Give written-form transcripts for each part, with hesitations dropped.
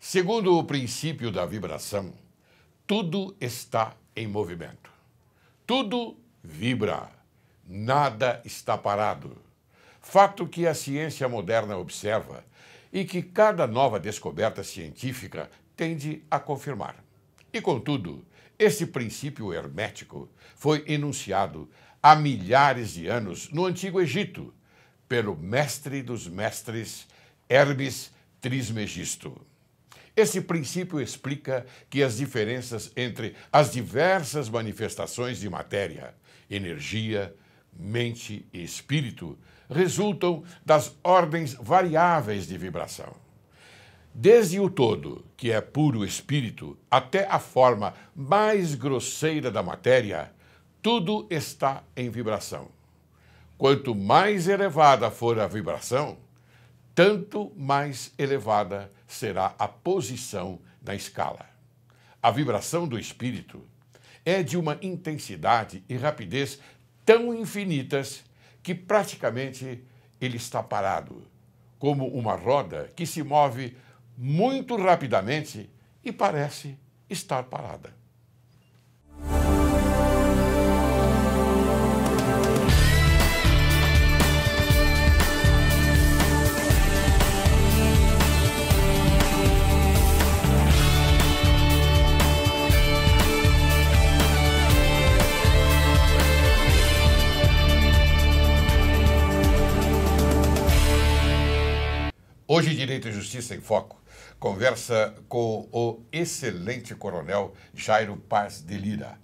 Segundo o princípio da vibração, tudo está em movimento. Tudo vibra, nada está parado. Fato que a ciência moderna observa e que cada nova descoberta científica tende a confirmar. E, contudo, esse princípio hermético foi enunciado há milhares de anos no Antigo Egito pelo mestre dos mestres, Hermes Trismegisto. Esse princípio explica que as diferenças entre as diversas manifestações de matéria, energia, mente e espírito resultam das ordens variáveis de vibração. Desde o todo, que é puro espírito, até a forma mais grosseira da matéria, tudo está em vibração. Quanto mais elevada for a vibração, tanto mais elevada será a posição na escala. A vibração do espírito é de uma intensidade e rapidez tão infinitas que praticamente ele está parado, como uma roda que se move muito rapidamente e parece estar parada. Hoje, Direito e Justiça em Foco conversa com o excelente coronel Jairo Paz de Lira,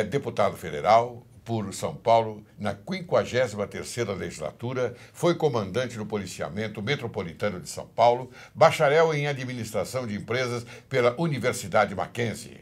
deputado federal por São Paulo na 53ª legislatura, foi comandante do Policiamento Metropolitano de São Paulo, bacharel em Administração de Empresas pela Universidade Mackenzie,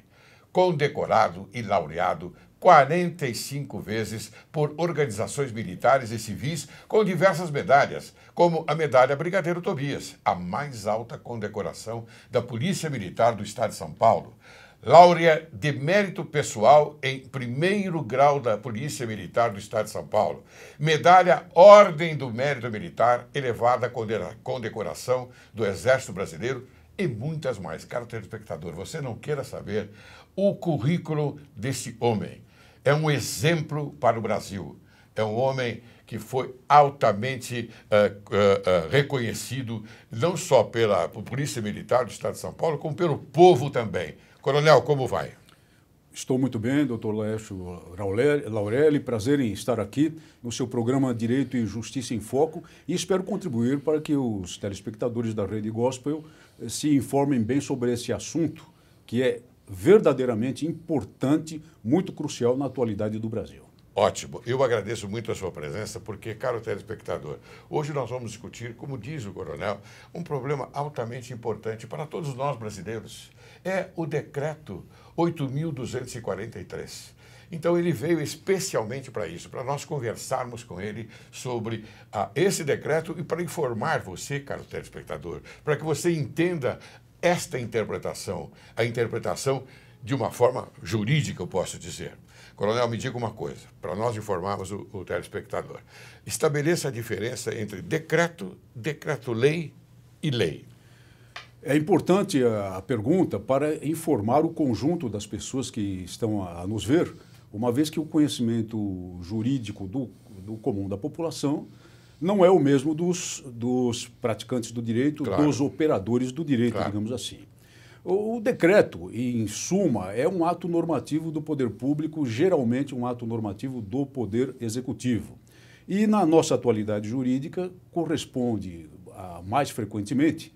condecorado e laureado 45 vezes por organizações militares e civis com diversas medalhas, como a Medalha Brigadeiro Tobias, a mais alta condecoração da Polícia Militar do Estado de São Paulo. Laurea de Mérito Pessoal em 1º grau da Polícia Militar do Estado de São Paulo. Medalha Ordem do Mérito Militar, elevada condecoração do Exército Brasileiro e muitas mais. Caro telespectador, você não queira saber o currículo desse homem. É um exemplo para o Brasil. É um homem que foi altamente reconhecido, não só pela Polícia Militar do Estado de São Paulo, como pelo povo também. Coronel, como vai? Estou muito bem, doutor Laércio Laurelli. Prazer em estar aqui no seu programa Direito e Justiça em Foco e espero contribuir para que os telespectadores da Rede Gospel se informem bem sobre esse assunto, que é verdadeiramente importante, muito crucial na atualidade do Brasil. Ótimo. Eu agradeço muito a sua presença, porque, caro telespectador, hoje nós vamos discutir, como diz o coronel, um problema altamente importante para todos nós brasileiros. É o Decreto 8.243. Então, ele veio especialmente para isso, para nós conversarmos com ele sobre esse decreto e para informar você, caro telespectador, para que você entenda esta interpretação, a interpretação de uma forma jurídica, eu posso dizer. Coronel, me diga uma coisa, para nós informarmos o telespectador. Estabeleça a diferença entre decreto, decreto-lei e lei. É importante a pergunta para informar o conjunto das pessoas que estão a nos ver, uma vez que o conhecimento jurídico do comum da população não é o mesmo dos praticantes do direito, claro, dos operadores do direito, claro, digamos assim. O decreto, em suma, é um ato normativo do poder público, geralmente um ato normativo do poder executivo. E na nossa atualidade jurídica, corresponde, mais frequentemente,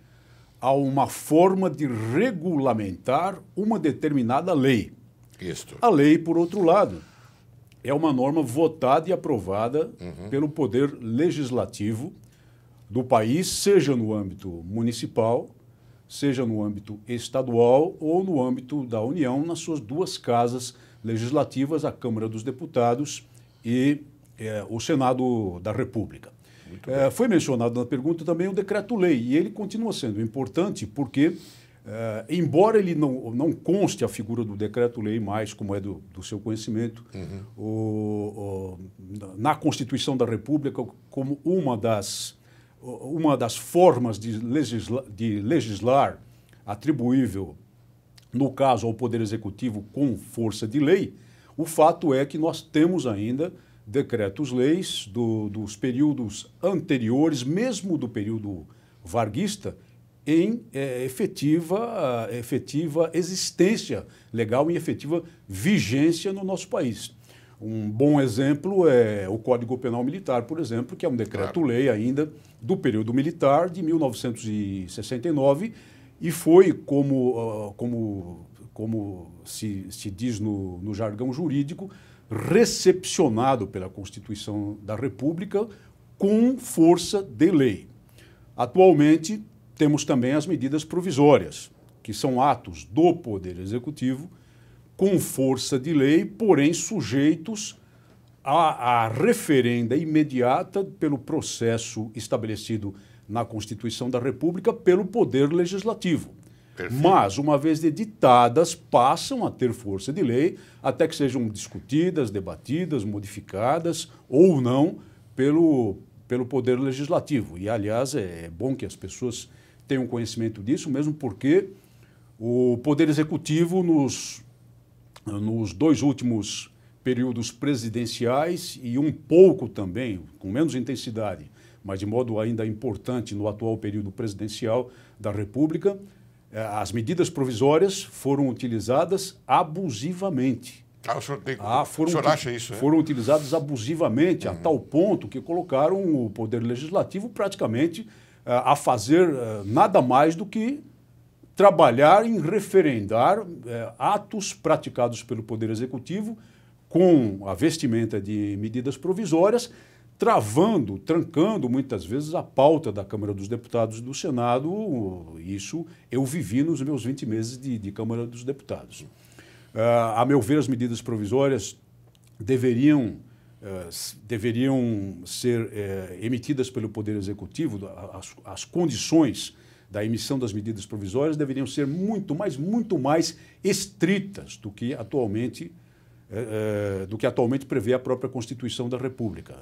a uma forma de regulamentar uma determinada lei. Isto. A lei, por outro lado, é uma norma votada e aprovada pelo poder legislativo do país, seja no âmbito municipal, seja no âmbito estadual ou no âmbito da União, nas suas duas casas legislativas, a Câmara dos Deputados e o Senado da República. Foi mencionado na pergunta também o decreto-lei, e ele continua sendo importante porque, embora ele não conste a figura do decreto-lei mais, como é do seu conhecimento, na Constituição da República, como uma das formas de legislar atribuível, no caso, ao Poder Executivo com força de lei, o fato é que nós temos ainda decretos-leis dos períodos anteriores, mesmo do período varguista, em efetiva existência legal e efetiva vigência no nosso país. Um bom exemplo é o Código Penal Militar, por exemplo, que é um decreto-lei ainda do período militar de 1969 e foi, como se diz no jargão jurídico, recepcionado pela Constituição da República com força de lei. Atualmente, temos também as medidas provisórias, que são atos do Poder Executivo com força de lei, porém sujeitos à referenda imediata pelo processo estabelecido na Constituição da República pelo Poder Legislativo. Perfeito. Mas, uma vez editadas, passam a ter força de lei até que sejam discutidas, debatidas, modificadas ou não pelo Poder Legislativo. E, aliás, é bom que as pessoas tenham conhecimento disso, mesmo porque o Poder Executivo, nos 2 últimos períodos presidenciais e um pouco também, com menos intensidade, mas de modo ainda importante no atual período presidencial da República, as medidas provisórias foram utilizadas abusivamente. O senhor acha isso? Foram utilizadas abusivamente, a tal ponto que colocaram o Poder Legislativo praticamente a fazer nada mais do que trabalhar em referendar atos praticados pelo Poder Executivo com a vestimenta de medidas provisórias, trancando muitas vezes a pauta da Câmara dos Deputados e do Senado. Isso eu vivi nos meus 20 meses de Câmara dos Deputados. A meu ver, as medidas provisórias deveriam ser emitidas pelo Poder Executivo, as condições da emissão das medidas provisórias deveriam ser muito mais estritas do que atualmente prevê a própria Constituição da República,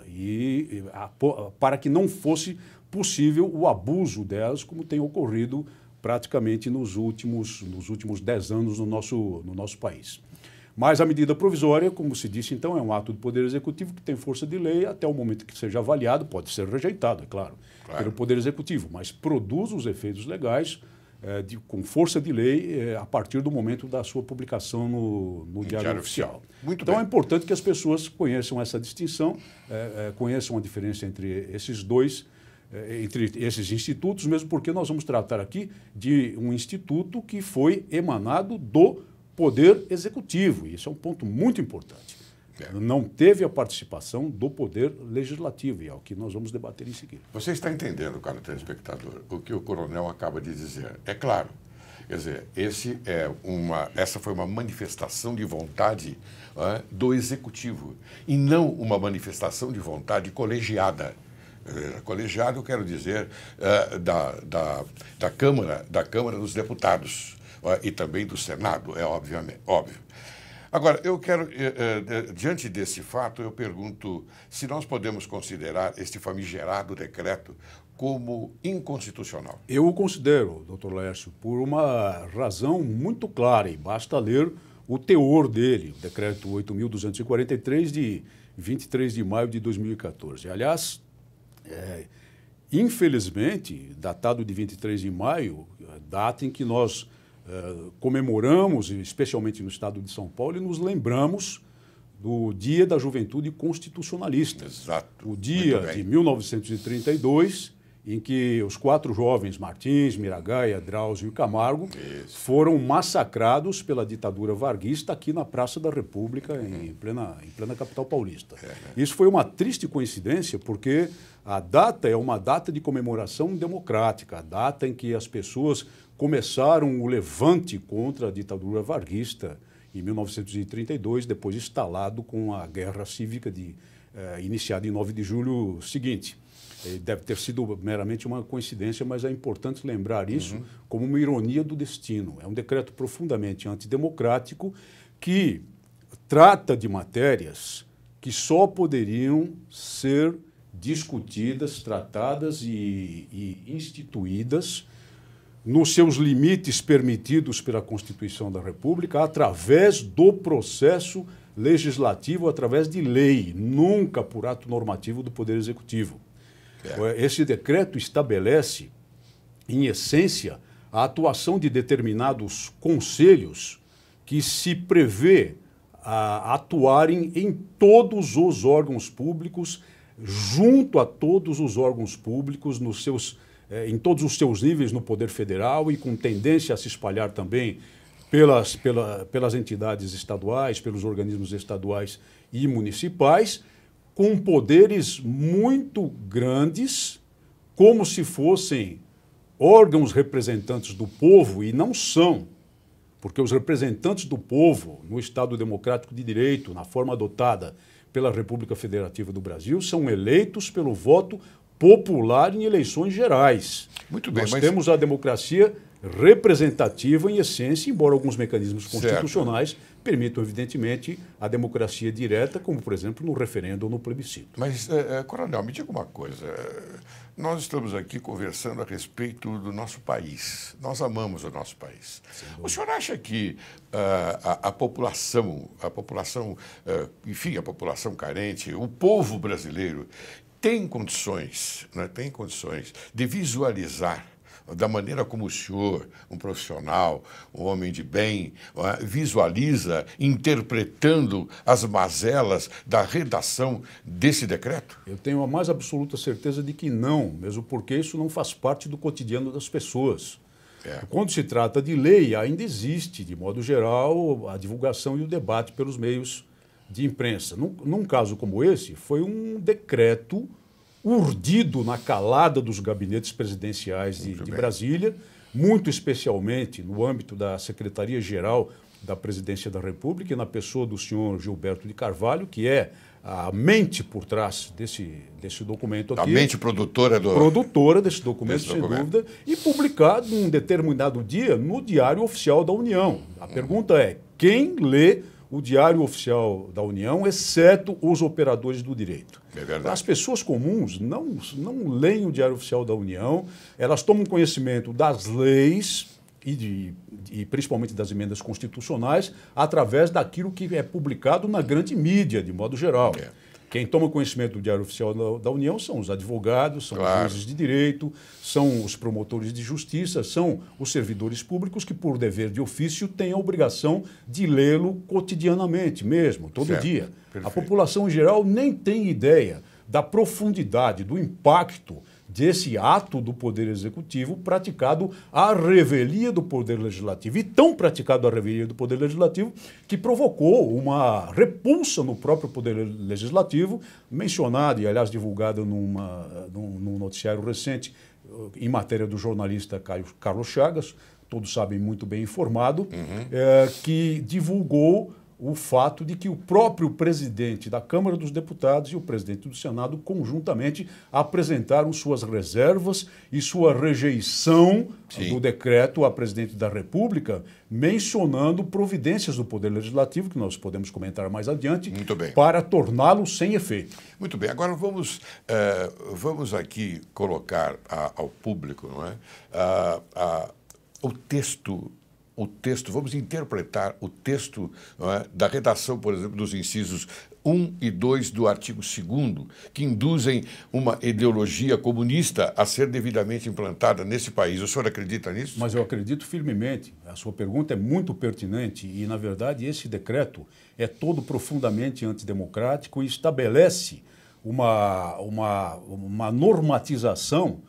para que não fosse possível o abuso delas, como tem ocorrido praticamente nos últimos 10 anos no nosso país. Mas a medida provisória, como se disse, então, é um ato do Poder Executivo que tem força de lei até o momento que seja avaliado, pode ser rejeitado, é claro, pelo Poder Executivo, mas produz os efeitos legais com força de lei a partir do momento da sua publicação no Diário Oficial. Então é importante que as pessoas conheçam essa distinção, conheçam a diferença entre esses institutos, mesmo porque nós vamos tratar aqui de um instituto que foi emanado do Poder Executivo, e isso é um ponto muito importante. Não teve a participação do Poder Legislativo, e é o que nós vamos debater em seguida. Você está entendendo, caro telespectador, o que o coronel acaba de dizer. É claro, quer dizer, essa foi uma manifestação de vontade do Executivo, e não uma manifestação de vontade colegiada. Colegiado, eu quero dizer, da Câmara dos Deputados e também do Senado, é óbvio. Agora, eu quero, diante desse fato, eu pergunto se nós podemos considerar este famigerado decreto como inconstitucional. Eu o considero, doutor Laércio, por uma razão muito clara, e basta ler o teor dele, o decreto 8.243, de 23 de maio de 2014. Aliás, infelizmente, datado de 23 de maio, data em que nós comemoramos, especialmente no estado de São Paulo, e nos lembramos do Dia da Juventude Constitucionalista. Exato. O dia de 1932, em que os 4 jovens, Martins, Miragaia, Drauzio e Camargo, foram massacrados pela ditadura varguista aqui na Praça da República, em plena capital paulista. Isso foi uma triste coincidência, porque a data é uma data de comemoração democrática, a data em que as pessoas começaram o levante contra a ditadura varguista em 1932, depois instalado com a Guerra Cívica iniciada em 9 de julho seguinte. Deve ter sido meramente uma coincidência, mas é importante lembrar isso como uma ironia do destino. É um decreto profundamente antidemocrático que trata de matérias que só poderiam ser discutidas, tratadas e instituídas nos seus limites permitidos pela Constituição da República, através do processo legislativo, através de lei, nunca por ato normativo do Poder Executivo. Esse decreto estabelece, em essência, a atuação de determinados conselhos que se prevê atuarem em todos os órgãos públicos, junto a todos os órgãos públicos, em todos os seus níveis no Poder Federal e com tendência a se espalhar também pelas entidades estaduais, pelos organismos estaduais e municipais, com poderes muito grandes, como se fossem órgãos representantes do povo, e não são, porque os representantes do povo no Estado Democrático de Direito, na forma adotada pela República Federativa do Brasil, são eleitos pelo voto popular em eleições gerais. Muito bem, Nós temos a democracia representativa em essência, embora alguns mecanismos constitucionais permitam, evidentemente, a democracia direta, como, por exemplo, no referendo ou no plebiscito. Mas, Coronel, me diga uma coisa. Nós estamos aqui conversando a respeito do nosso país. Nós amamos o nosso país. O senhor acha que a população, enfim, a população carente, o povo brasileiro, tem condições de visualizar da maneira como o senhor, um profissional, um homem de bem, visualiza, interpretando as mazelas da redação desse decreto? Eu tenho a mais absoluta certeza de que não, mesmo porque isso não faz parte do cotidiano das pessoas. Quando se trata de lei, ainda existe, de modo geral, a divulgação e o debate pelos meios de imprensa. Num caso como esse, foi um decreto urdido na calada dos gabinetes presidenciais de Brasília, muito especialmente no âmbito da Secretaria-Geral da Presidência da República, e na pessoa do senhor Gilberto de Carvalho, que é a mente por trás desse documento aqui. A mente produtora desse documento, sem dúvida, e publicado num determinado dia no Diário Oficial da União. A pergunta é, quem lê o Diário Oficial da União, exceto os operadores do direito? É verdade. As pessoas comuns não leem o Diário Oficial da União, elas tomam conhecimento das leis e principalmente das emendas constitucionais através daquilo que é publicado na grande mídia, de modo geral. Quem toma conhecimento do Diário Oficial da União são os advogados, são os juízes de direito, são os promotores de justiça, são os servidores públicos que, por dever de ofício, têm a obrigação de lê-lo cotidianamente mesmo, todo dia. Perfeito. A população em geral nem tem ideia da profundidade, do impacto desse ato do Poder Executivo praticado à revelia do Poder Legislativo. E tão praticado à revelia do Poder Legislativo que provocou uma repulsa no próprio Poder Legislativo, mencionada e, aliás, divulgada num noticiário recente, em matéria do jornalista Carlos Chagas, todos sabem, muito bem informado, que divulgou o fato de que o próprio presidente da Câmara dos Deputados e o presidente do Senado conjuntamente apresentaram suas reservas e sua rejeição do decreto à presidente da República, mencionando providências do Poder Legislativo, que nós podemos comentar mais adiante, para torná-lo sem efeito. Muito bem. Agora vamos aqui colocar ao público, não é? O texto, vamos interpretar o texto, não é, da redação, por exemplo, dos incisos 1 e 2 do artigo 2º, que induzem uma ideologia comunista a ser devidamente implantada nesse país. O senhor acredita nisso? Mas eu acredito firmemente. A sua pergunta é muito pertinente e, na verdade, esse decreto é todo profundamente antidemocrático e estabelece uma normatização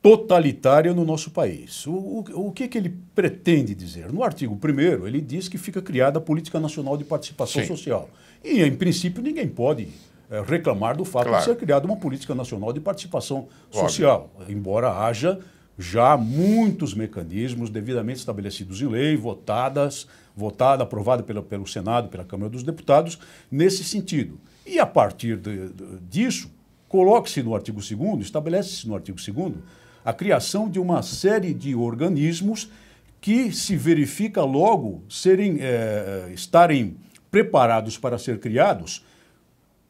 totalitária no nosso país. O que ele pretende dizer? No artigo 1º, ele diz que fica criada a Política Nacional de Participação Social. E, em princípio, ninguém pode reclamar do fato de ser criada uma Política Nacional de Participação Social, embora haja já muitos mecanismos devidamente estabelecidos em lei, aprovada pelo Senado, pela Câmara dos Deputados, nesse sentido. E, a partir disso, coloque-se no artigo 2º, estabelece-se no artigo 2º, a criação de uma série de organismos que se verifica logo estarem preparados para ser criados,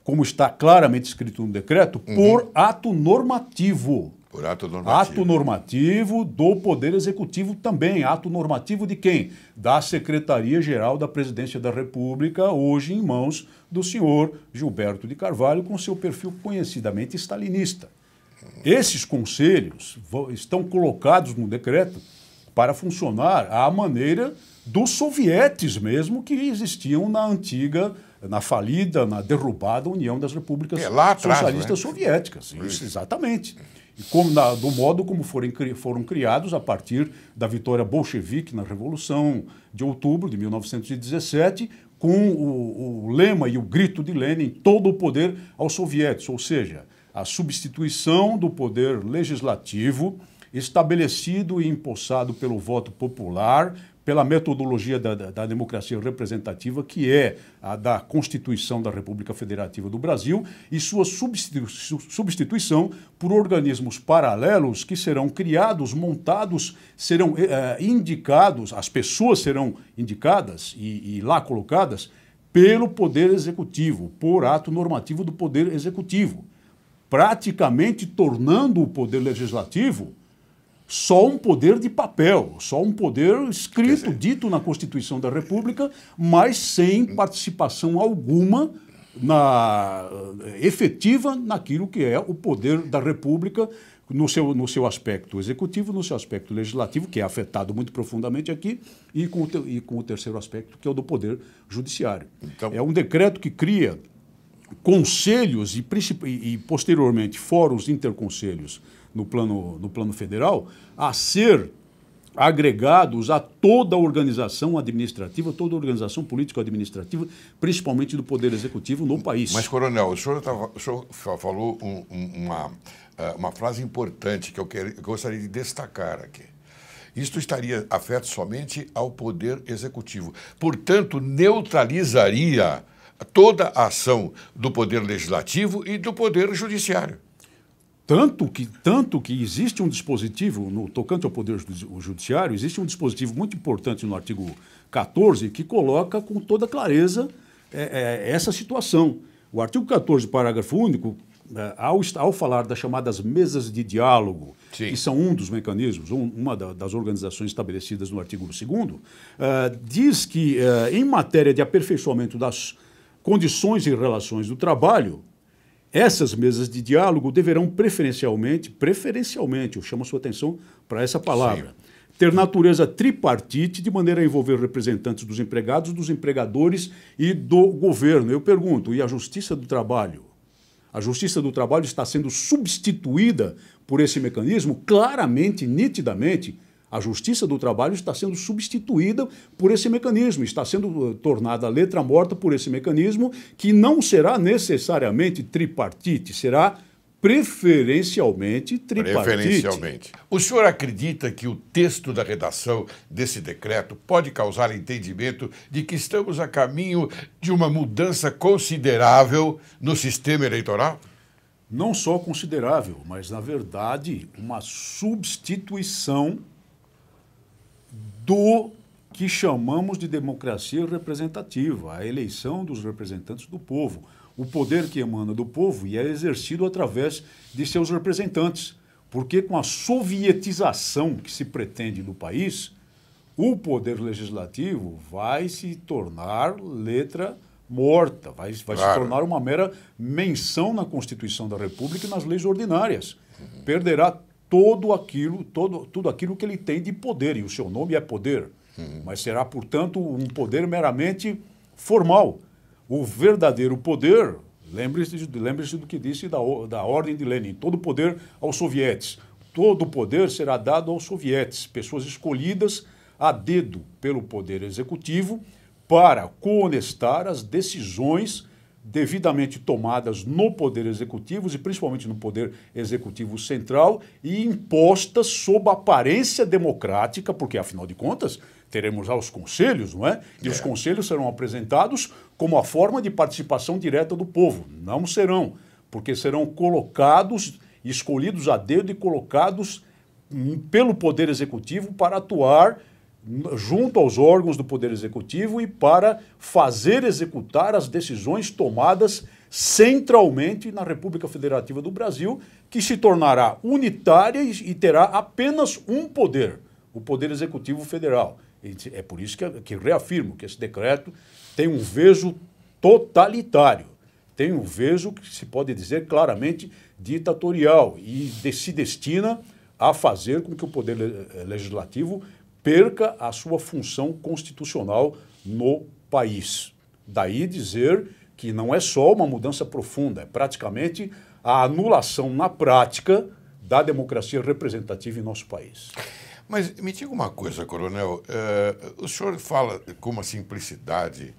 como está claramente escrito no decreto, por ato normativo. Por ato normativo. Ato normativo do Poder Executivo também. Ato normativo de quem? Da Secretaria-Geral da Presidência da República, hoje em mãos do senhor Gilberto de Carvalho, com seu perfil conhecidamente stalinista. Esses conselhos estão colocados no decreto para funcionar à maneira dos sovietes mesmo que existiam na antiga, na falida, na derrubada União das Repúblicas lá atrás, Socialistas Soviéticas. Isso, exatamente. E do modo como foram criados a partir da vitória bolchevique na Revolução de Outubro de 1917, com o lema e o grito de Lenin, todo o poder aos sovietes, ou seja, a substituição do poder legislativo estabelecido e empossado pelo voto popular, pela metodologia da democracia representativa, que é a da Constituição da República Federativa do Brasil, e sua substituição por organismos paralelos que serão criados, montados, serão indicados, as pessoas serão indicadas e lá colocadas pelo Poder Executivo, por ato normativo do Poder Executivo, praticamente tornando o Poder Legislativo só um poder de papel, só um poder escrito, dito na Constituição da República, mas sem participação alguma efetiva naquilo que é o poder da República no seu aspecto executivo, no seu aspecto legislativo, que é afetado muito profundamente aqui, e com o terceiro aspecto, que é o do poder judiciário. Então, é um decreto que cria conselhos e posteriormente fóruns interconselhos no plano federal, a ser agregados a toda a organização administrativa, toda a organização político-administrativa, principalmente do Poder Executivo no país. Mas, coronel, o senhor falou uma frase importante que eu gostaria de destacar aqui. Isto estaria afeto somente ao Poder Executivo. Portanto, neutralizaria toda a ação do Poder Legislativo e do Poder Judiciário. Tanto que existe um dispositivo, no tocante ao Poder Judiciário, existe um dispositivo muito importante no artigo 14 que coloca com toda clareza essa situação. O artigo 14, parágrafo único, ao falar das chamadas mesas de diálogo, sim, que são um dos mecanismos, uma das organizações estabelecidas no artigo 2º, diz que, em matéria de aperfeiçoamento das condições e relações do trabalho, essas mesas de diálogo deverão preferencialmente, eu chamo a sua atenção para essa palavra, sim, ter natureza tripartite, de maneira a envolver representantes dos empregados, dos empregadores e do governo. Eu pergunto, e a Justiça do Trabalho? A Justiça do Trabalho está sendo substituída por esse mecanismo? Claramente, nitidamente, a Justiça do Trabalho está sendo substituída por esse mecanismo, está sendo tornada letra morta por esse mecanismo, que não será necessariamente tripartite, será preferencialmente tripartite. Preferencialmente. O senhor acredita que o texto da redação desse decreto pode causar entendimento de que estamos a caminho de uma mudança considerável no sistema eleitoral? Não só considerável, mas, na verdade, uma substituição do que chamamos de democracia representativa, a eleição dos representantes do povo. O poder que emana do povo e é exercido através de seus representantes. Porque com a sovietização que se pretende no país, o poder legislativo vai se tornar letra morta, vai se tornar uma mera menção na Constituição da República e nas leis ordinárias. Perderá tudo aquilo que ele tem de poder, e o seu nome é poder, mas será, portanto, um poder meramente formal. O verdadeiro poder, lembre-se do que disse da ordem de Lenin, todo poder aos sovietes. Todo poder será dado aos sovietes, pessoas escolhidas a dedo pelo Poder Executivo para cohonestar as decisões devidamente tomadas no Poder Executivo e principalmente no Poder Executivo Central e impostas sob aparência democrática, porque, afinal de contas, teremos lá os conselhos, não é? E os conselhos serão apresentados como a forma de participação direta do povo. Não serão, porque serão colocados, escolhidos a dedo e colocados pelo Poder Executivo para atuar junto aos órgãos do Poder Executivo e para fazer executar as decisões tomadas centralmente na República Federativa do Brasil, que se tornará unitária e terá apenas um poder, o Poder Executivo Federal. É por isso que reafirmo que esse decreto tem um vejo totalitário, tem um vejo que se pode dizer claramente ditatorial e se destina a fazer com que o Poder Legislativo perca a sua função constitucional no país. Daí dizer que não é só uma mudança profunda, é praticamente a anulação na prática da democracia representativa em nosso país. Mas me diga uma coisa, coronel, o senhor fala com uma simplicidade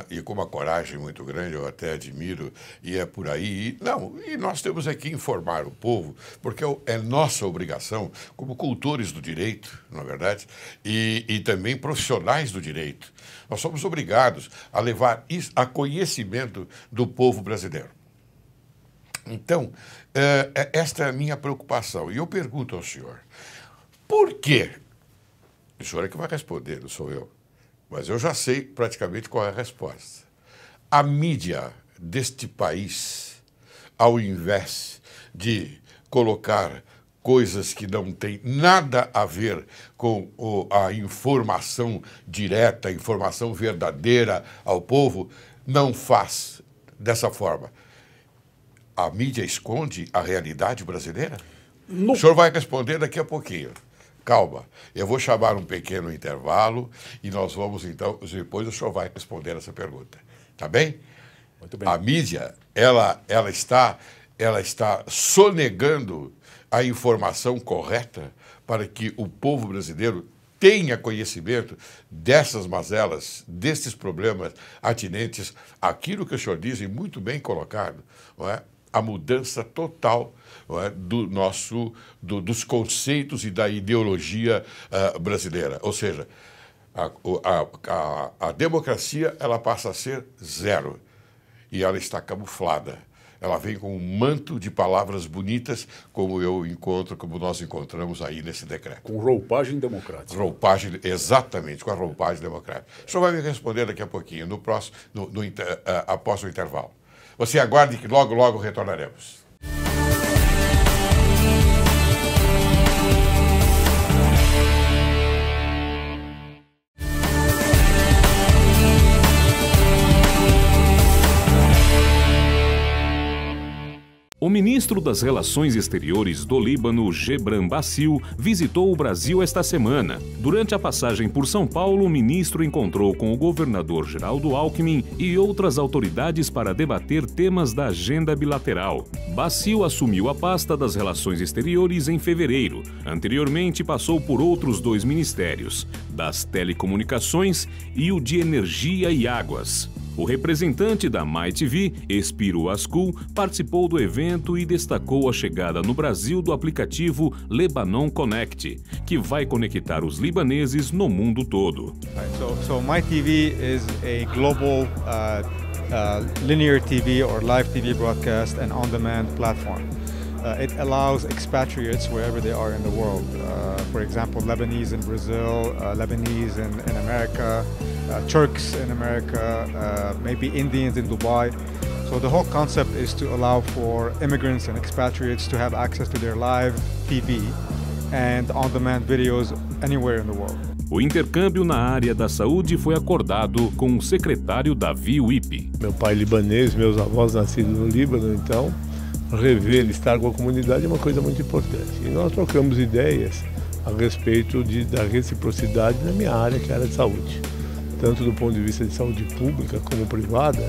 e com uma coragem muito grande, eu até admiro, e é por aí. E nós temos aqui informar o povo, porque é nossa obrigação, como cultores do direito, não é verdade, e também profissionais do direito. Nós somos obrigados a levar isso a conhecimento do povo brasileiro. Então, esta é a minha preocupação. E eu pergunto ao senhor, por quê? O senhor é que vai responder, não sou eu. Mas eu já sei praticamente qual é a resposta. A mídia deste país, ao invés de colocar coisas que não têm nada a ver com a informação direta, a informação verdadeira ao povo, não faz dessa forma. A mídia esconde a realidade brasileira? O senhor vai responder daqui a pouquinho. Calma, eu vou chamar um pequeno intervalo e nós vamos, então, depois o senhor vai responder essa pergunta. Tá bem? Muito bem. A mídia, ela está sonegando a informação correta para que o povo brasileiro tenha conhecimento dessas mazelas, desses problemas atinentes àquilo que o senhor diz, e muito bem colocado, não é? A mudança total, não é, dos conceitos e da ideologia brasileira. Ou seja, a democracia ela passa a ser zero e ela está camuflada. Ela vem com um manto de palavras bonitas, como nós encontramos aí nesse decreto. Com roupagem democrática. Roupagem, exatamente, com a roupagem democrática. O senhor vai me responder daqui a pouquinho, após o intervalo. Você aguarde que logo, logo retornaremos. O ministro das Relações Exteriores do Líbano, Gebran Bassil, visitou o Brasil esta semana. Durante a passagem por São Paulo, o ministro encontrou com o governador Geraldo Alckmin e outras autoridades para debater temas da agenda bilateral. Bassil assumiu a pasta das Relações Exteriores em fevereiro. Anteriormente, passou por outros 2 ministérios, das Telecomunicações e o de Energia e Águas. O representante da MyTV, Spiro Askul, participou do evento e destacou a chegada no Brasil do aplicativo Lebanon Connect, que vai conectar os libaneses no mundo todo. So MyTV is a global linear TV or live TV broadcast and on-demand platform. It allows expatriates wherever they are in the world. For example, Lebanese in Brazil, Lebanese in America, Turks in America, maybe Indians in Dubai. So the whole concept is to allow for immigrants and expatriates to have access to their live TV and on-demand videos anywhere in the world. O intercâmbio na área da saúde foi acordado com o secretário Davi Wipe. Meu pai libanês, meus avós nascidos no Líbano, então rever, estar com a comunidade é uma coisa muito importante. E nós trocamos ideias a respeito da reciprocidade na minha área, que é a área de saúde. Tanto do ponto de vista de saúde pública como privada,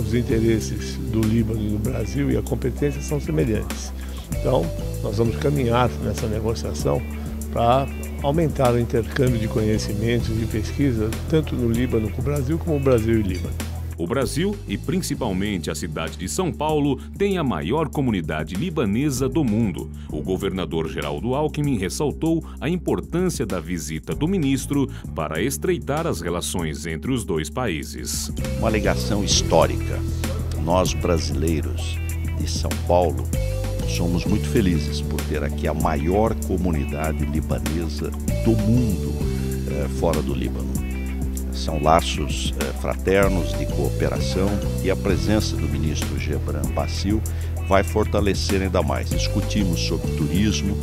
os interesses do Líbano e do Brasil e a competência são semelhantes. Então, nós vamos caminhar nessa negociação para aumentar o intercâmbio de conhecimentos e pesquisa, tanto no Líbano com o Brasil, como o Brasil e o Líbano. O Brasil, e principalmente a cidade de São Paulo, tem a maior comunidade libanesa do mundo. O governador Geraldo Alckmin ressaltou a importância da visita do ministro para estreitar as relações entre os 2 países. Uma ligação histórica. Nós, brasileiros de São Paulo, somos muito felizes por ter aqui a maior comunidade libanesa do mundo fora do Líbano. São laços fraternos de cooperação e a presença do ministro Gebran Bacil vai fortalecer ainda mais. Discutimos sobre turismo,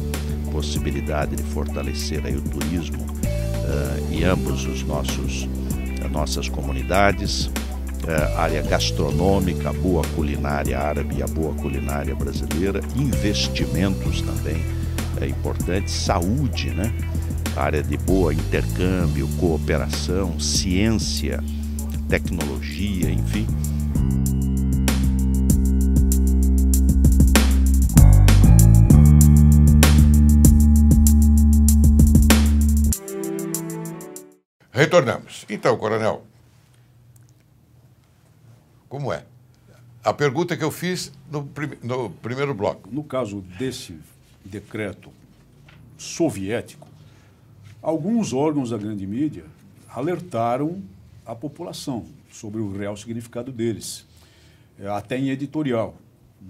possibilidade de fortalecer aí o turismo em ambos as nossas comunidades, área gastronômica, a boa culinária árabe e a boa culinária brasileira, investimentos também importantes, saúde, né? Área de boa intercâmbio, cooperação, ciência, tecnologia, enfim. Retornamos. Então, coronel, como é? A pergunta que eu fiz no primeiro bloco. No caso desse decreto soviético, alguns órgãos da grande mídia alertaram a população sobre o real significado deles, até em editorial.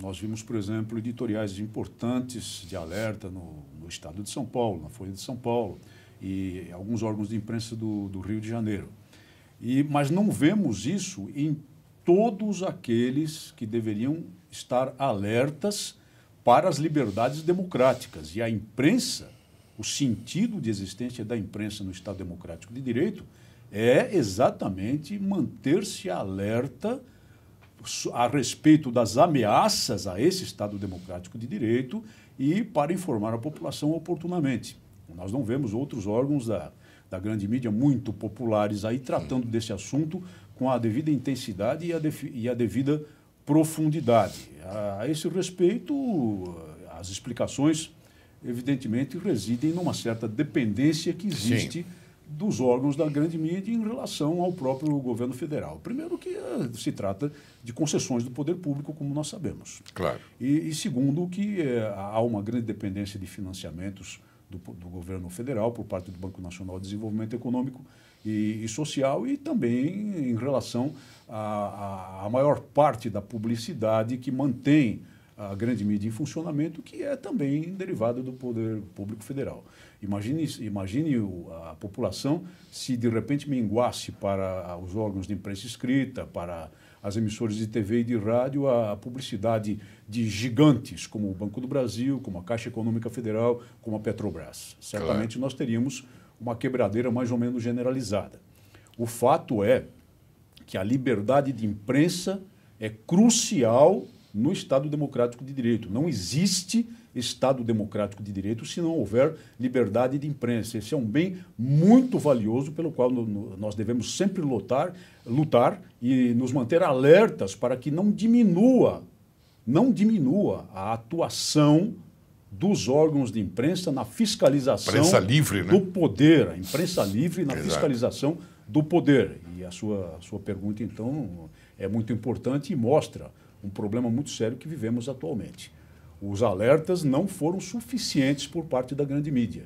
Nós vimos, por exemplo, editoriais importantes de alerta no estado de São Paulo, na Folha de São Paulo, e alguns órgãos de imprensa do Rio de Janeiro. Mas não vemos isso em todos aqueles que deveriam estar alertas para as liberdades democráticas. E a imprensa, o sentido de existência da imprensa no Estado Democrático de Direito é exatamente manter-se alerta a respeito das ameaças a esse Estado Democrático de Direito e para informar a população oportunamente. Nós não vemos outros órgãos da grande mídia muito populares aí tratando desse assunto com a devida intensidade e a devida profundidade. A esse respeito, as explicações, evidentemente, residem numa certa dependência que existe dos órgãos da grande mídia em relação ao próprio governo federal. Primeiro que se trata de concessões do poder público, como nós sabemos. Claro. E segundo que há uma grande dependência de financiamentos do governo federal por parte do Banco Nacional de Desenvolvimento Econômico e Social e também em relação à maior parte da publicidade que mantém a grande mídia em funcionamento, que é também derivada do poder público federal. Imagine a população se de repente minguasse para os órgãos de imprensa escrita, para as emissoras de TV e de rádio, a publicidade de gigantes como o Banco do Brasil, como a Caixa Econômica Federal, como a Petrobras. Certamente nós teríamos uma quebradeira mais ou menos generalizada. O fato é que a liberdade de imprensa é crucial no Estado Democrático de Direito. Não existe Estado Democrático de Direito se não houver liberdade de imprensa. Esse é um bem muito valioso pelo qual nós devemos sempre lutar e nos manter alertas para que não diminua a atuação dos órgãos de imprensa na fiscalização livre, né? do poder, a imprensa livre na fiscalização do poder. E a sua pergunta, então, é muito importante e mostra um problema muito sério que vivemos atualmente. Os alertas não foram suficientes por parte da grande mídia.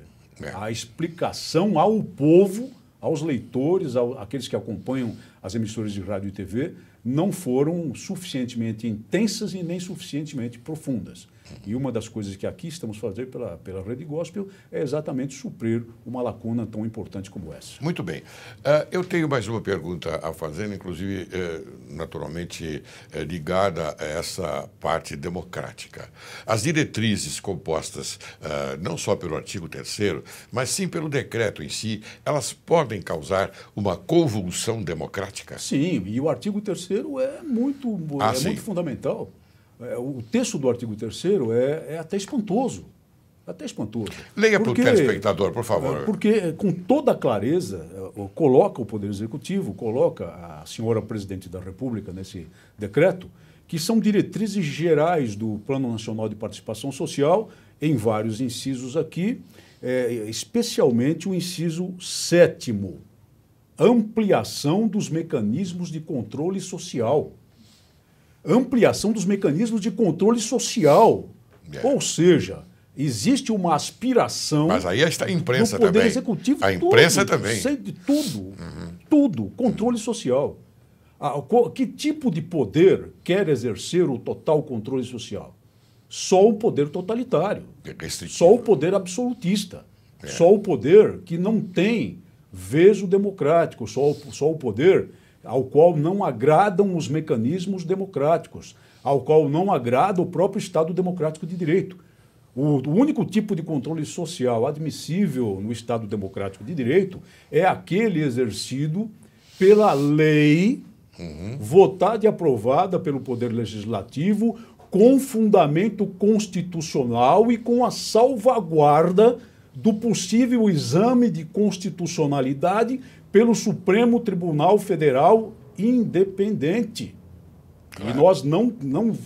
A explicação ao povo, aos leitores, àqueles que acompanham as emissoras de rádio e TV, não foram suficientemente intensas e nem suficientemente profundas. E uma das coisas que aqui estamos fazendo pela Rede Gospel é exatamente suprir uma lacuna tão importante como essa. Muito bem. Eu tenho mais uma pergunta a fazer, inclusive, naturalmente, ligada a essa parte democrática. As diretrizes compostas não só pelo artigo 3º, mas sim pelo decreto em si, elas podem causar uma convulsão democrática? Sim, e o artigo 3º é muito fundamental. O texto do artigo 3º é até espantoso. Leia para o telespectador, por favor. Porque, com toda clareza, coloca o Poder Executivo, coloca a senhora Presidente da República nesse decreto, que são diretrizes gerais do Plano Nacional de Participação Social, em vários incisos aqui, especialmente o inciso 7º, ampliação dos mecanismos de controle social. Ampliação dos mecanismos de controle social. Ou seja, existe uma aspiração. Mas aí está a imprensa do Poder também. Executivo. A imprensa também. De tudo. Tudo. Controle social. Que tipo de poder quer exercer o total controle social? Só o poder totalitário. Só o poder absolutista. Só o poder que não tem vejo democrático, só o poder ao qual não agradam os mecanismos democráticos, ao qual não agrada o próprio Estado democrático de direito. O único tipo de controle social admissível no Estado democrático de direito é aquele exercido pela lei, votada e aprovada pelo Poder Legislativo, com fundamento constitucional e com a salvaguarda do possível exame de constitucionalidade pelo Supremo Tribunal Federal independente. E nós não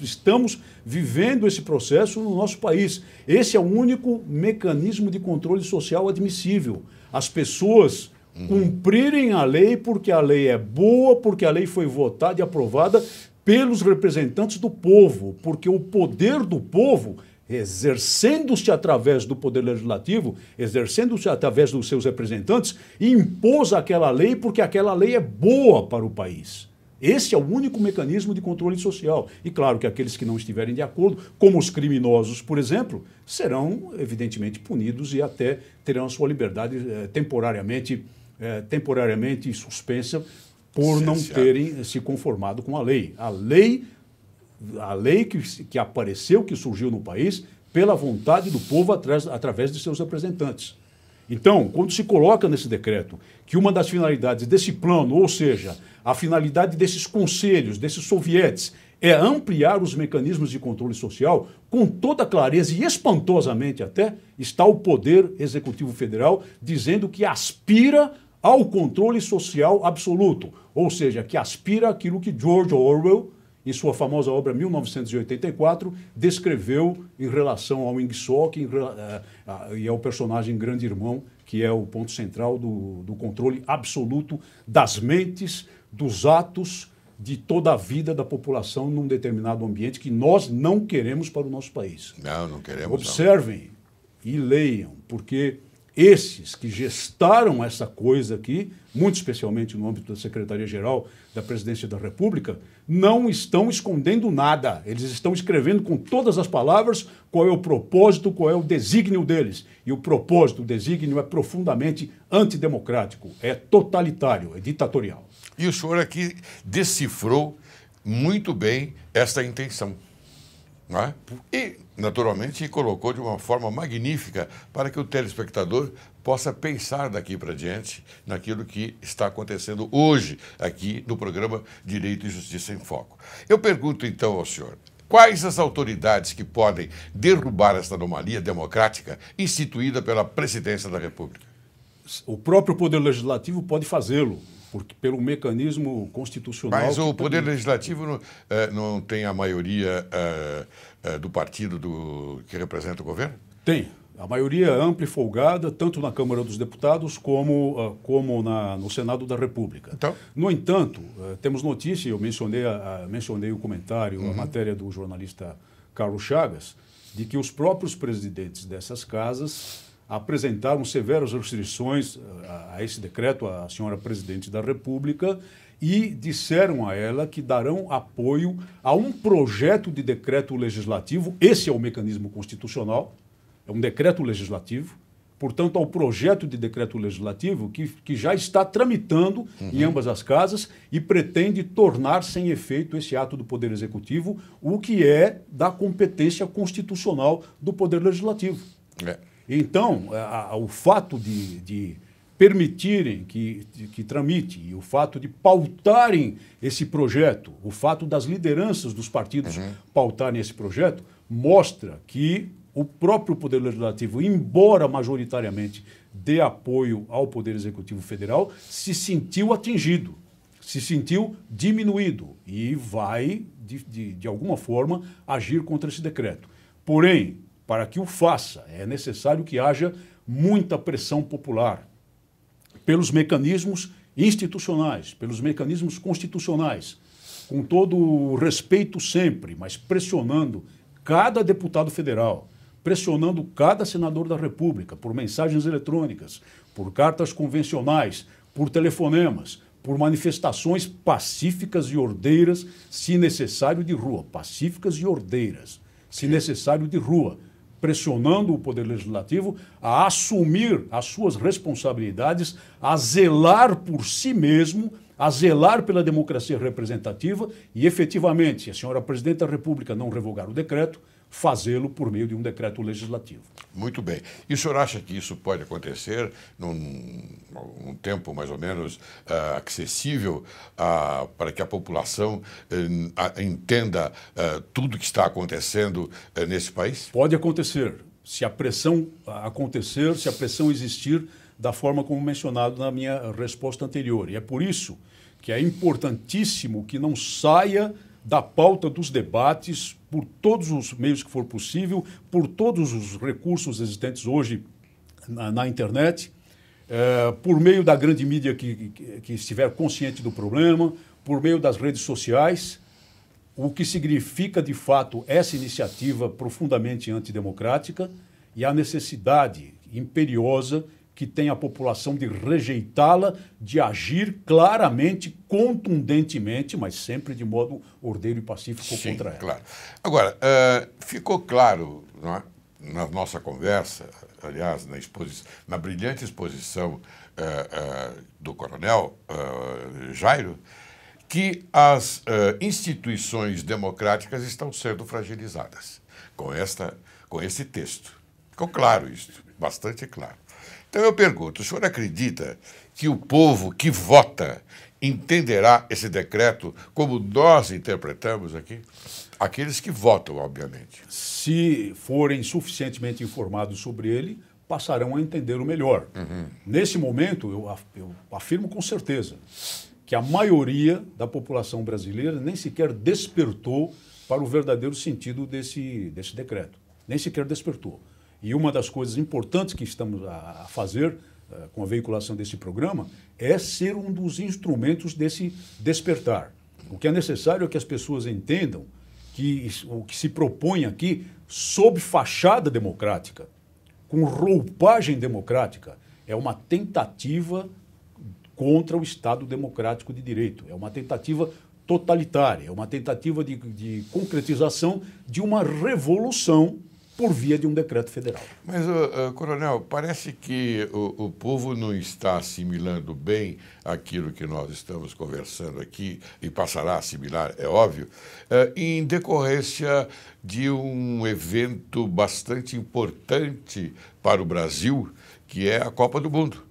estamos vivendo esse processo no nosso país. Esse é o único mecanismo de controle social admissível. As pessoas cumprirem a lei porque a lei é boa, porque a lei foi votada e aprovada pelos representantes do povo, porque o poder do povo, exercendo-se através do Poder Legislativo, exercendo-se através dos seus representantes, impôs aquela lei porque aquela lei é boa para o país. Esse é o único mecanismo de controle social. E claro que aqueles que não estiverem de acordo, como os criminosos, por exemplo, serão evidentemente punidos e até terão a sua liberdade temporariamente suspensa por não terem se conformado com a lei. A lei que apareceu, que surgiu no país, pela vontade do povo através de seus representantes. Então, quando se coloca nesse decreto que uma das finalidades desse plano, ou seja, a finalidade desses conselhos, desses sovietes, é ampliar os mecanismos de controle social, com toda clareza e espantosamente até, está o Poder Executivo Federal dizendo que aspira ao controle social absoluto, ou seja, que aspira àquilo que George Orwell, em sua famosa obra 1984, descreveu em relação ao Ingsoc e ao personagem Grande Irmão, que é o ponto central do controle absoluto das mentes, dos atos, de toda a vida da população num determinado ambiente que nós não queremos para o nosso país. Não queremos. Observem e leiam, porque esses que gestaram essa coisa aqui, muito especialmente no âmbito da Secretaria-Geral da Presidência da República, não estão escondendo nada. Eles estão escrevendo com todas as palavras qual é o propósito, qual é o desígnio deles. E o propósito, o desígnio é profundamente antidemocrático, é totalitário, é ditatorial. E o senhor aqui decifrou muito bem esta intenção. Não é? E, naturalmente, colocou de uma forma magnífica para que o telespectador possa pensar daqui para diante naquilo que está acontecendo hoje aqui no programa Direito e Justiça em Foco. Eu pergunto então ao senhor, quais as autoridades que podem derrubar esta anomalia democrática instituída pela Presidência da República? O próprio Poder Legislativo pode fazê-lo, porque pelo mecanismo constitucional... Mas o Poder Legislativo não tem a maioria do partido que representa o governo? Tem. A maioria ampla e folgada, tanto na Câmara dos Deputados como no Senado da República. Então? No entanto, temos notícia, eu mencionei o comentário, a matéria do jornalista Carlos Chagas, de que os próprios presidentes dessas casas apresentaram severas restrições a esse decreto, à senhora Presidente da República, e disseram a ela que darão apoio a um projeto de decreto legislativo, esse é o mecanismo constitucional, é um decreto legislativo, portanto, ao projeto de decreto legislativo que já está tramitando em ambas as casas e pretende tornar sem efeito esse ato do Poder Executivo, o que é da competência constitucional do Poder Legislativo. Então, o fato de permitirem que tramite e o fato de pautarem esse projeto, o fato das lideranças dos partidos pautarem esse projeto, mostra que o próprio Poder Legislativo, embora majoritariamente dê apoio ao Poder Executivo Federal, se sentiu atingido, se sentiu diminuído e vai, de alguma forma, agir contra esse decreto. Porém, para que o faça, é necessário que haja muita pressão popular pelos mecanismos institucionais, pelos mecanismos constitucionais, com todo o respeito sempre, mas pressionando cada deputado federal, pressionando cada senador da República por mensagens eletrônicas, por cartas convencionais, por telefonemas, por manifestações pacíficas e ordeiras, se necessário de rua, pacíficas e ordeiras, se necessário de rua, pressionando o Poder Legislativo a assumir as suas responsabilidades, a zelar por si mesmo, a zelar pela democracia representativa e, efetivamente, se a senhora Presidente da República não revogar o decreto, fazê-lo por meio de um decreto legislativo. Muito bem. E o senhor acha que isso pode acontecer num tempo mais ou menos acessível para que a população entenda tudo que está acontecendo nesse país? Pode acontecer, se a pressão acontecer, se a pressão existir da forma como mencionado na minha resposta anterior. E é por isso que é importantíssimo que não saia da pauta dos debates por todos os meios que for possível, por todos os recursos existentes hoje na internet, por meio da grande mídia que estiver consciente do problema, por meio das redes sociais, o que significa, de fato, essa iniciativa profundamente antidemocrática e a necessidade imperiosa que tem a população de rejeitá-la, de agir claramente, contundentemente, mas sempre de modo ordeiro e pacífico contra ela. Claro. Agora, ficou claro, não é, na nossa conversa, aliás, na brilhante exposição do coronel Jairo, que as instituições democráticas estão sendo fragilizadas com esse texto. Ficou claro isso, bastante claro. Então eu pergunto, o senhor acredita que o povo que vota entenderá esse decreto como nós interpretamos aqui? Aqueles que votam, obviamente. Se forem suficientemente informados sobre ele, passarão a entendê-lo melhor. Nesse momento, eu afirmo com certeza que a maioria da população brasileira nem sequer despertou para o verdadeiro sentido desse decreto. Nem sequer despertou. E uma das coisas importantes que estamos a fazer com a veiculação desse programa é ser um dos instrumentos desse despertar. O que é necessário é que as pessoas entendam que o que se propõe aqui, sob fachada democrática, com roupagem democrática, é uma tentativa contra o Estado democrático de direito. É uma tentativa totalitária, é uma tentativa de concretização de uma revolução por via de um decreto federal. Mas, coronel, parece que o povo não está assimilando bem aquilo que nós estamos conversando aqui, e passará a assimilar, é óbvio, em decorrência de um evento bastante importante para o Brasil, que é a Copa do Mundo.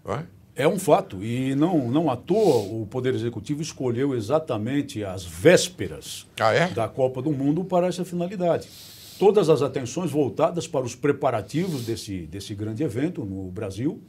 Não é? É um fato, e não à toa o Poder Executivo escolheu exatamente as vésperas da Copa do Mundo para essa finalidade. Todas as atenções voltadas para os preparativos desse grande evento no Brasil,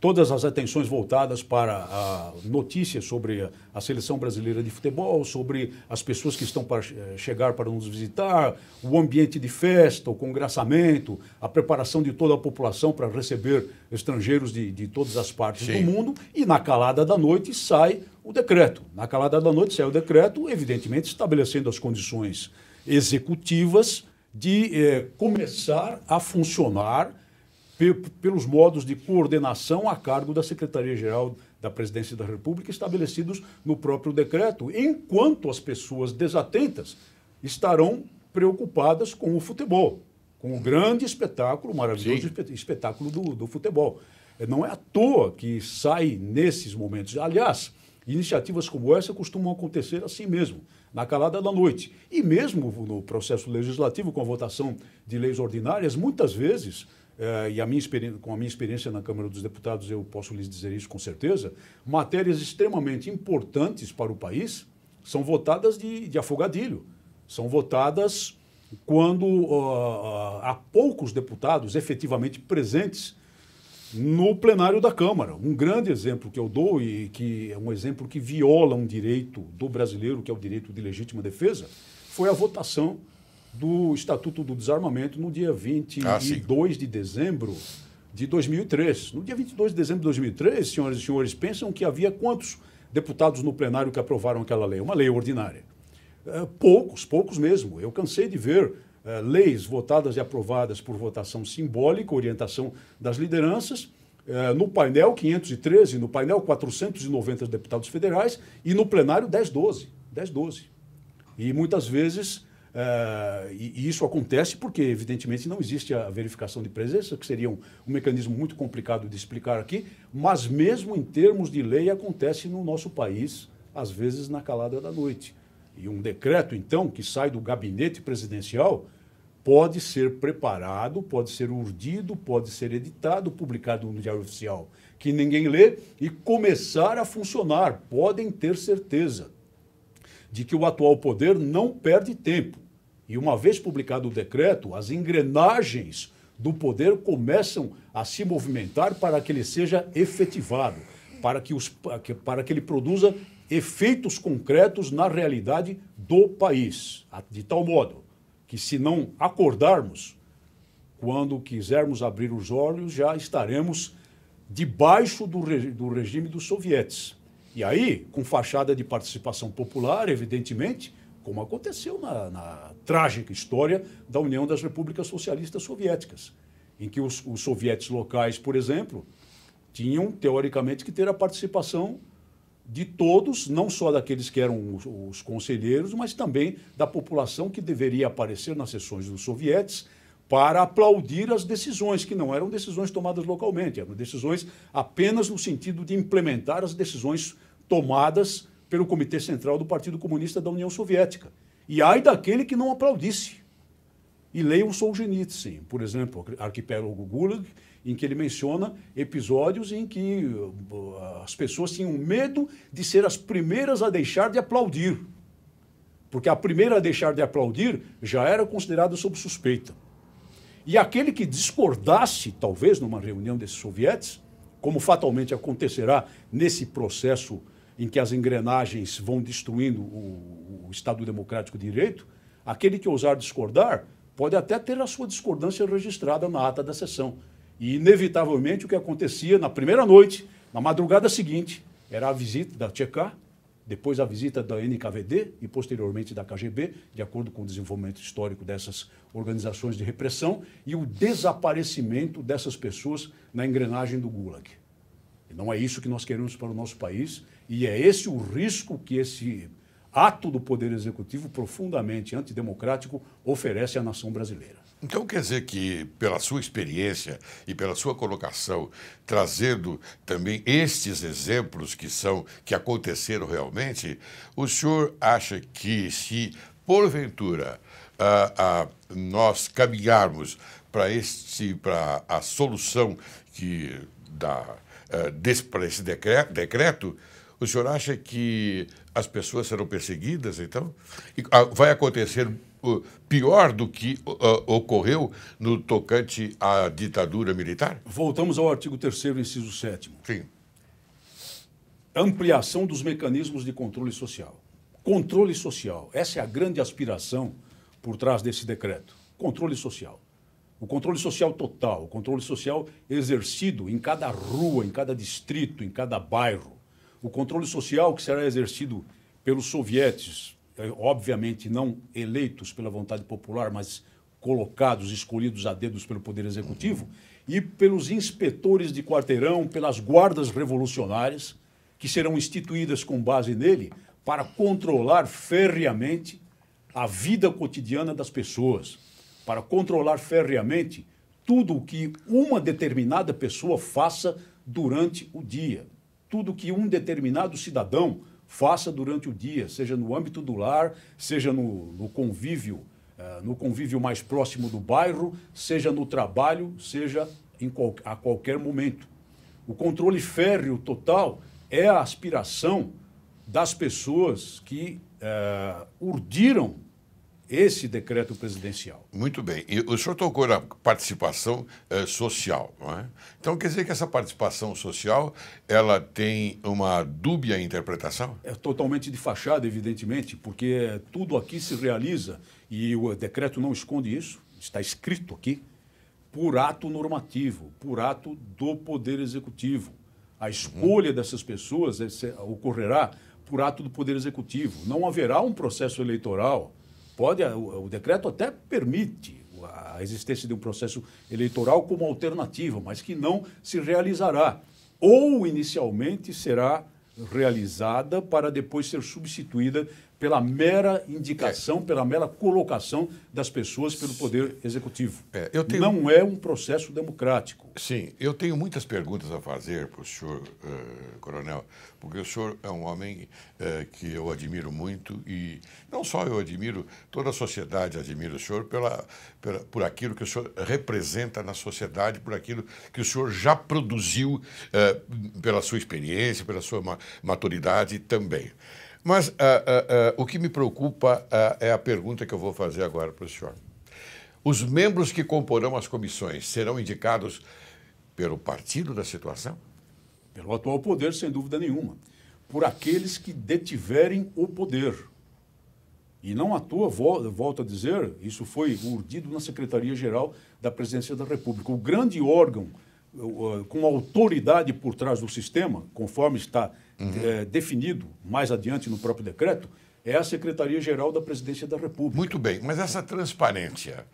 todas as atenções voltadas para a notícia sobre a seleção brasileira de futebol, sobre as pessoas que estão para chegar para nos visitar, o ambiente de festa, o congraçamento, a preparação de toda a população para receber estrangeiros de todas as partes do mundo, e na calada da noite sai o decreto. Na calada da noite sai o decreto, evidentemente estabelecendo as condições executivas de começar a funcionar pelos modos de coordenação a cargo da Secretaria-Geral da Presidência da República estabelecidos no próprio decreto, enquanto as pessoas desatentas estarão preocupadas com o futebol, com o grande espetáculo, o maravilhoso espetáculo do futebol. Não é à toa que sai nesses momentos. Aliás, iniciativas como essa costumam acontecer assim mesmo, na calada da noite. E mesmo no processo legislativo, com a votação de leis ordinárias, muitas vezes, com a minha experiência na Câmara dos Deputados, eu posso lhes dizer isso com certeza, matérias extremamente importantes para o país são votadas de afogadilho. São votadas quando há poucos deputados efetivamente presentes no plenário da Câmara. Um grande exemplo que eu dou, e que é um exemplo que viola um direito do brasileiro, que é o direito de legítima defesa, foi a votação do Estatuto do Desarmamento no dia 22 de dezembro de 2003. No dia 22 de dezembro de 2003, senhoras e senhores, pensam que havia quantos deputados no plenário que aprovaram aquela lei? Uma lei ordinária. Poucos mesmo. Eu cansei de ver leis votadas e aprovadas por votação simbólica, orientação das lideranças, no painel 513, no painel 490 deputados federais e no plenário 1012. E muitas vezes E isso acontece porque, evidentemente, não existe a verificação de presença, que seria um mecanismo muito complicado de explicar aqui, mas mesmo em termos de lei acontece no nosso país, às vezes na calada da noite. E um decreto, então, que sai do gabinete presidencial, pode ser preparado, pode ser urdido, pode ser editado, publicado no Diário Oficial, que ninguém lê, e começar a funcionar. Podem ter certeza de que o atual poder não perde tempo. E uma vez publicado o decreto, as engrenagens do poder começam a se movimentar para que ele seja efetivado, para que ele produza efeitos concretos na realidade do país, de tal modo que, se não acordarmos, quando quisermos abrir os olhos, já estaremos debaixo do regime dos sovietes. E aí, com fachada de participação popular, evidentemente, como aconteceu na trágica história da União das Repúblicas Socialistas Soviéticas, em que os sovietes locais, por exemplo, tinham, teoricamente, que ter a participação de todos, não só daqueles que eram os conselheiros, mas também da população que deveria aparecer nas sessões dos sovietes para aplaudir as decisões, que não eram decisões tomadas localmente, eram decisões apenas no sentido de implementar as decisões tomadas pelo Comitê Central do Partido Comunista da União Soviética. E ai daquele que não aplaudisse. E leiam Solzhenitsyn, por exemplo, Arquipélago Gulag, em que ele menciona episódios em que as pessoas tinham medo de ser as primeiras a deixar de aplaudir. Porque a primeira a deixar de aplaudir já era considerada sob suspeita. E aquele que discordasse, talvez, numa reunião desses sovietes, como fatalmente acontecerá nesse processo em que as engrenagens vão destruindo o Estado Democrático de Direito, aquele que ousar discordar pode até ter a sua discordância registrada na ata da sessão. E, inevitavelmente, o que acontecia na primeira noite, na madrugada seguinte, era a visita da Tcheka, depois a visita da NKVD e, posteriormente, da KGB, de acordo com o desenvolvimento histórico dessas organizações de repressão, e o desaparecimento dessas pessoas na engrenagem do Gulag. E não é isso que nós queremos para o nosso país, e é esse o risco que esse ato do Poder Executivo profundamente antidemocrático oferece à nação brasileira. Então quer dizer que, pela sua experiência e pela sua colocação, trazendo também estes exemplos que aconteceram realmente, o senhor acha que, se porventura nós caminharmos para a solução para esse decreto, o senhor acha que as pessoas serão perseguidas, então? E vai acontecer pior do que ocorreu no tocante à ditadura militar? Voltamos ao artigo 3º, inciso 7º. Sim. Ampliação dos mecanismos de controle social. Controle social. Essa é a grande aspiração por trás desse decreto. Controle social. O controle social total, o controle social exercido em cada rua, em cada distrito, em cada bairro. O controle social que será exercido pelos sovietes, obviamente não eleitos pela vontade popular, mas colocados, escolhidos a dedos pelo Poder Executivo, e pelos inspetores de quarteirão, pelas guardas revolucionárias, que serão instituídas com base nele para controlar ferreamente a vida cotidiana das pessoas, para controlar ferreamente tudo o que uma determinada pessoa faça durante o dia, tudo que um determinado cidadão faça durante o dia, seja no âmbito do lar, seja no convívio mais próximo do bairro, seja no trabalho, seja a qualquer momento. O controle férreo total é a aspiração das pessoas que urdiram esse decreto presidencial. Muito bem. E o senhor tocou na participação social, não é? Então, quer dizer que essa participação social, ela tem uma dúbia interpretação? É totalmente de fachada, evidentemente, porque tudo aqui se realiza, e o decreto não esconde isso, está escrito aqui, por ato normativo, por ato do Poder Executivo. A escolha dessas pessoas ocorrerá por ato do Poder Executivo. Não haverá um processo eleitoral. O decreto até permite a existência de um processo eleitoral como alternativa, mas que não se realizará. Ou inicialmente será realizada para depois ser substituída pela mera indicação, pela mera colocação das pessoas pelo Poder Executivo. Não é um processo democrático. Sim, eu tenho muitas perguntas a fazer para o senhor, coronel, porque o senhor é um homem que eu admiro muito e não só eu admiro, toda a sociedade admira o senhor por aquilo que o senhor representa na sociedade, por aquilo que o senhor já produziu pela sua experiência, pela sua maturidade também. Mas o que me preocupa é a pergunta que eu vou fazer agora para o senhor. Os membros que comporão as comissões serão indicados pelo partido da situação? Pelo atual poder, sem dúvida nenhuma. Por aqueles que detiverem o poder. E não à toa, volto a dizer, isso foi urdido na Secretaria-Geral da Presidência da República. O grande órgão com autoridade por trás do sistema, conforme está definido mais adiante no próprio decreto, é a Secretaria-Geral da Presidência da República. Muito bem, mas essa transparência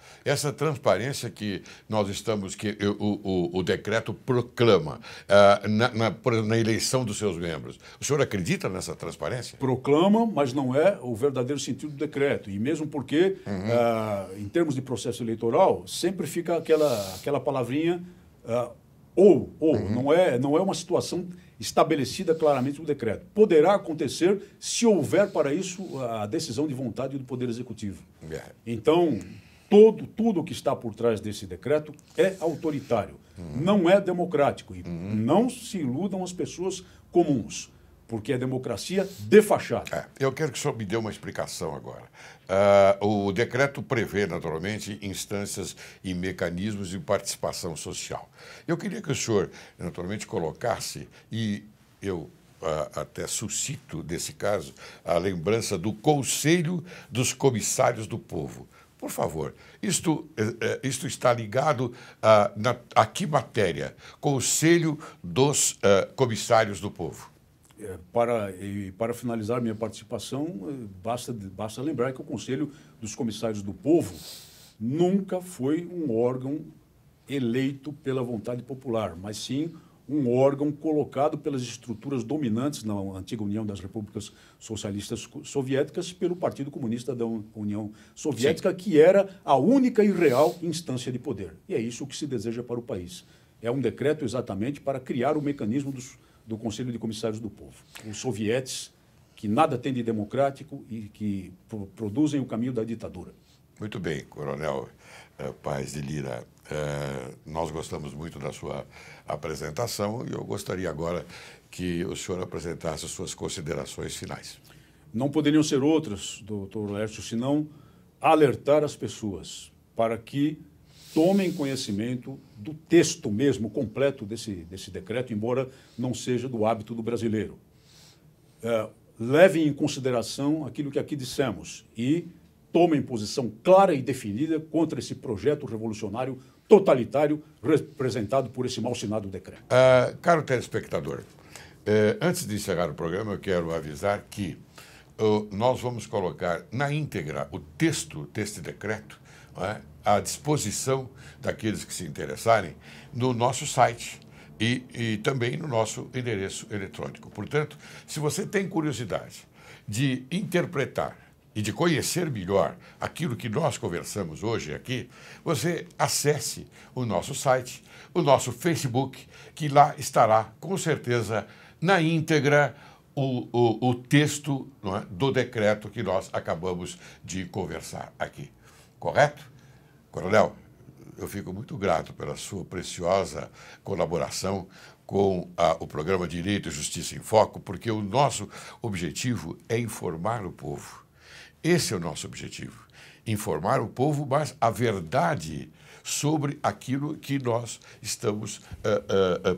que nós estamos, que o decreto proclama na eleição dos seus membros, o senhor acredita nessa transparência? Proclama, mas não é o verdadeiro sentido do decreto. E mesmo porque, em termos de processo eleitoral, sempre fica aquela palavrinha não é uma situação estabelecida claramente no decreto. Poderá acontecer se houver para isso a decisão de vontade do Poder Executivo. Então, tudo que está por trás desse decreto é autoritário, não é democrático. E não se iludam as pessoas comuns, porque é democracia de fachada. Eu quero que o senhor me dê uma explicação agora. O decreto prevê, naturalmente, instâncias e mecanismos de participação social. Eu queria que o senhor, naturalmente, colocasse, e eu até suscito, desse caso, a lembrança do Conselho dos Comissários do Povo. Por favor, isto está ligado a que matéria? Conselho dos Comissários do Povo. Para finalizar minha participação, basta lembrar que o Conselho dos Comissários do Povo nunca foi um órgão eleito pela vontade popular, mas sim um órgão colocado pelas estruturas dominantes na antiga União das Repúblicas Socialistas Soviéticas pelo Partido Comunista da União Soviética, que era a única e real instância de poder. E é isso que se deseja para o país. É um decreto exatamente para criar o mecanismo do Conselho de Comissários do Povo. Os sovietes, que nada têm de democrático e que produzem o caminho da ditadura. Muito bem, Coronel Paes de Lira. Nós gostamos muito da sua apresentação e eu gostaria agora que o senhor apresentasse as suas considerações finais. Não poderiam ser outras, doutor Laércio, senão alertar as pessoas para que tomem conhecimento do texto mesmo completo desse decreto, embora não seja do hábito do brasileiro. Levem em consideração aquilo que aqui dissemos e tomem posição clara e definida contra esse projeto revolucionário totalitário representado por esse mal-sinado decreto. Caro telespectador, antes de encerrar o programa, eu quero avisar que nós vamos colocar na íntegra o texto deste decreto à disposição daqueles que se interessarem no nosso site e também no nosso endereço eletrônico. Portanto, se você tem curiosidade de interpretar e de conhecer melhor aquilo que nós conversamos hoje aqui, você acesse o nosso site, o nosso Facebook, que lá estará, com certeza, na íntegra, o texto do decreto que nós acabamos de conversar aqui. Correto? Coronel, eu fico muito grato pela sua preciosa colaboração com o programa Direito e Justiça em Foco, porque o nosso objetivo é informar o povo. Esse é o nosso objetivo, informar o povo, mas a verdade sobre aquilo que nós estamos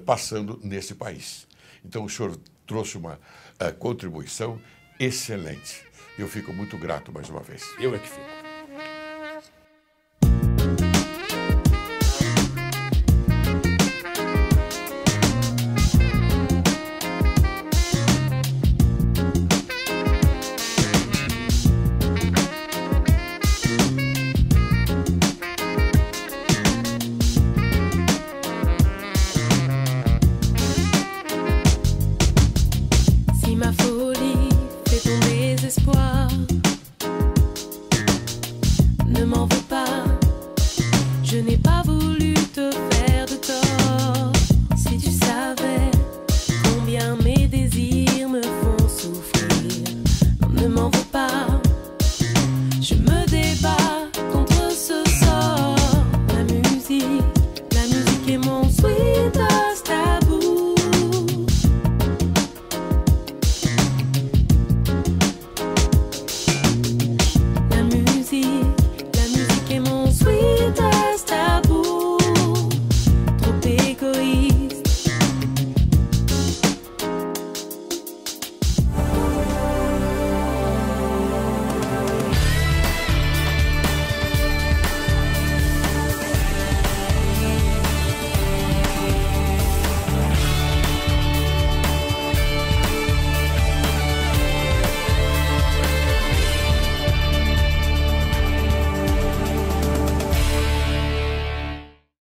passando nesse país. Então, o senhor trouxe uma contribuição excelente. Eu fico muito grato mais uma vez. Eu é que fico. Si ma faute